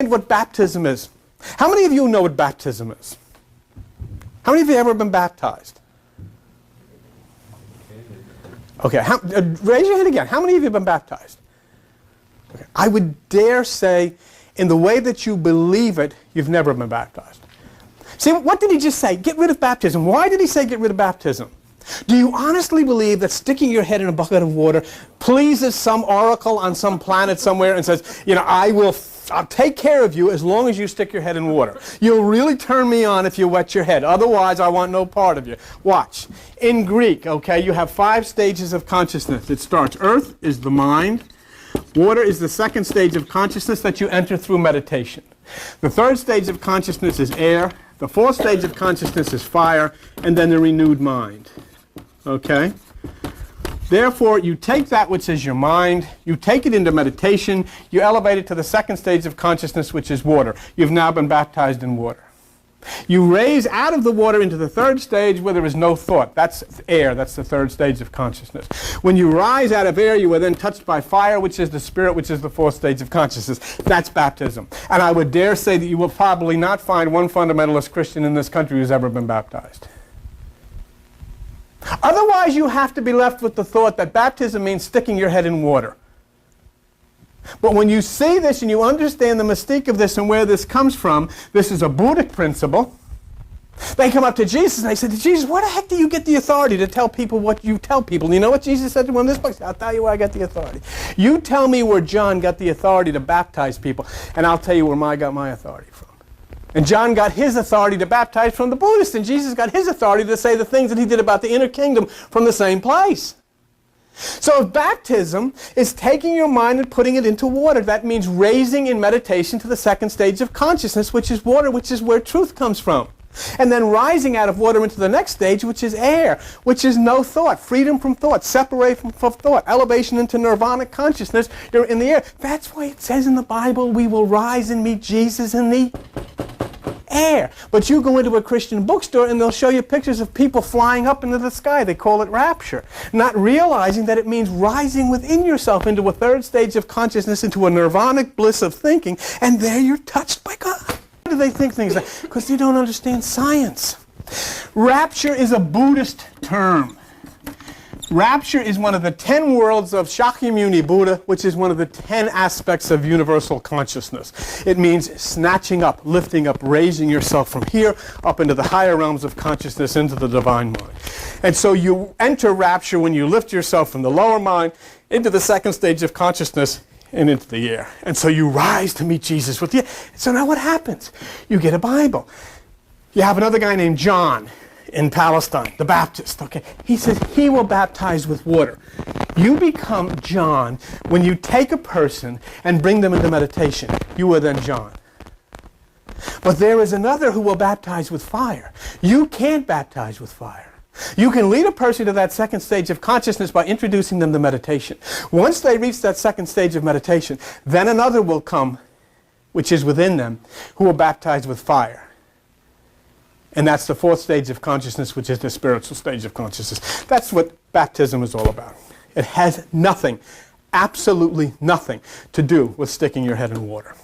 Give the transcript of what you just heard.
what baptism is. How many of you know what baptism is? How many of you have ever been baptized? Okay, raise your hand again. How many of you have been baptized? Okay. I would dare say, in the way that you believe it, you've never been baptized. See, what did he just say? Get rid of baptism. Why did he say get rid of baptism? Do you honestly believe that sticking your head in a bucket of water pleases some oracle on some planet somewhere and says, you know, I'll take care of you as long as you stick your head in water. You'll really turn me on if you wet your head. Otherwise, I want no part of you. Watch. In Greek, okay, you have 5 stages of consciousness. It starts, earth is the mind. Water is the second stage of consciousness that you enter through meditation. The third stage of consciousness is air. The fourth stage of consciousness is fire. And then the renewed mind. Okay? Therefore, you take that which is your mind, you take it into meditation, you elevate it to the second stage of consciousness, which is water. You've now been baptized in water. You raise out of the water into the third stage where there is no thought. That's air. That's the third stage of consciousness. When you rise out of air, you are then touched by fire, which is the spirit, which is the fourth stage of consciousness. That's baptism. And I would dare say that you will probably not find one fundamentalist Christian in this country who's ever been baptized. Otherwise, you have to be left with the thought that baptism means sticking your head in water. But when you see this and you understand the mystique of this and where this comes from, this is a Buddhic principle. They come up to Jesus and they say, Jesus, where the heck do you get the authority to tell people what you tell people? And you know what Jesus said to him in this place? I'll tell you where I got the authority. You tell me where John got the authority to baptize people, and I'll tell you where I got my authority from. And John got his authority to baptize from the Buddhists, and Jesus got his authority to say the things that he did about the inner kingdom from the same place. So if baptism is taking your mind and putting it into water, that means raising in meditation to the second stage of consciousness, which is water, which is where truth comes from. And then rising out of water into the next stage, which is air, which is no thought, freedom from thought, separation from thought, elevation into nirvanic consciousness. You're in the air. That's why it says in the Bible, we will rise and meet Jesus in the air. But you go into a Christian bookstore and they'll show you pictures of people flying up into the sky. They call it rapture. Not realizing that it means rising within yourself into a third stage of consciousness, into a nirvanic bliss of thinking, and there you're touched by God. Why do they think things like that? Because they don't understand science. Rapture is a Buddhist term. Rapture is one of the 10 worlds of Shakyamuni Buddha, which is one of the 10 aspects of universal consciousness. It means snatching up, lifting up, raising yourself from here up into the higher realms of consciousness, into the divine mind. And so you enter rapture when you lift yourself from the lower mind into the second stage of consciousness and into the air. And so you rise to meet Jesus with you. So now what happens? You get a Bible. You have another guy named John in Palestine, the Baptist, okay? He says he will baptize with water. You become John when you take a person and bring them into meditation. You are then John. But there is another who will baptize with fire. You can't baptize with fire. You can lead a person to that second stage of consciousness by introducing them to meditation. Once they reach that second stage of meditation, then another will come, which is within them, who will baptize with fire. And that's the fourth stage of consciousness, which is the spiritual stage of consciousness. That's what baptism is all about. It has nothing, absolutely nothing, to do with sticking your head in water.